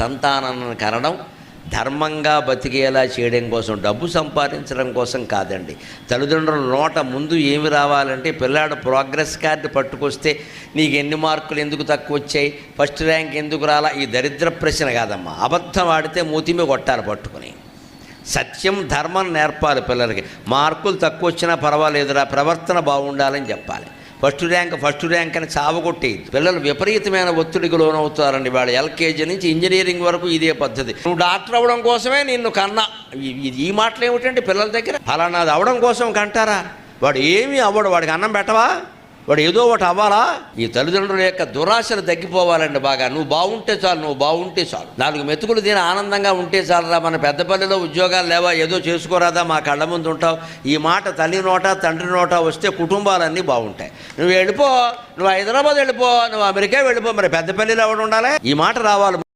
సంతానాన్ని కనడం ధర్మంగా బతికేలా చేయడం కోసం, డబ్బు సంపాదించడం కోసం కాదండి. తల్లిదండ్రుల నోట ముందు ఏమి రావాలంటే, పిల్లాడు ప్రోగ్రెస్ కార్డు పట్టుకొస్తే నీకు ఎన్ని మార్కులు ఎందుకు తక్కువ వచ్చాయి, ఫస్ట్ ర్యాంక్ ఎందుకు రాలా, ఈ దరిద్ర ప్రశ్న కాదమ్మా. అబద్ధం ఆడితే మూతిమే కొట్టాలి పట్టుకుని. సత్యం ధర్మం నేర్పాలి పిల్లలకి. మార్కులు తక్కువ వచ్చినా పర్వాలేదురా, ప్రవర్తన బాగుండాలని చెప్పాలి. ఫస్ట్ ర్యాంక్ అని చావగొట్టేది. పిల్లలు విపరీతమైన ఒత్తిడికి లోనవుతారండి. వాళ్ళు ఎల్కేజీ నుంచి ఇంజనీరింగ్ వరకు ఇదే పద్ధతి. నువ్వు డాక్టర్ అవ్వడం కోసమే నిన్ను కన్నా. ఈ మాటలు ఏమిటంటే పిల్లల దగ్గర, ఫలానాది అవ్వడం కోసం కంటారా? వాడు ఏమీ అవ్వడు, వాడికి అన్నం పెట్టవా, వాడు ఏదో ఒకటి అవ్వాలా? ఈ తల్లిదండ్రుల యొక్క దురాశలు తగ్గిపోవాలండి బాగా. నువ్వు బాగుంటే చాలు, 4 మెతుకులు తిని ఆనందంగా ఉంటే చాలరా. మన పెద్దపల్లిలో ఉద్యోగాలు లేవా, ఏదో చేసుకోరాదా, మా కళ్ళ ముందు ఉంటావు. ఈ మాట తల్లి నోట తండ్రి నోట వస్తే కుటుంబాలన్నీ బాగుంటాయి. నువ్వు వెళ్ళిపో, నువ్వు హైదరాబాద్ వెళ్ళిపో, నువ్వు అమెరికా వెళ్ళిపో, మరి పెద్దపల్లిలో ఎవడు ఉండాలి? ఈ మాట రావాలి.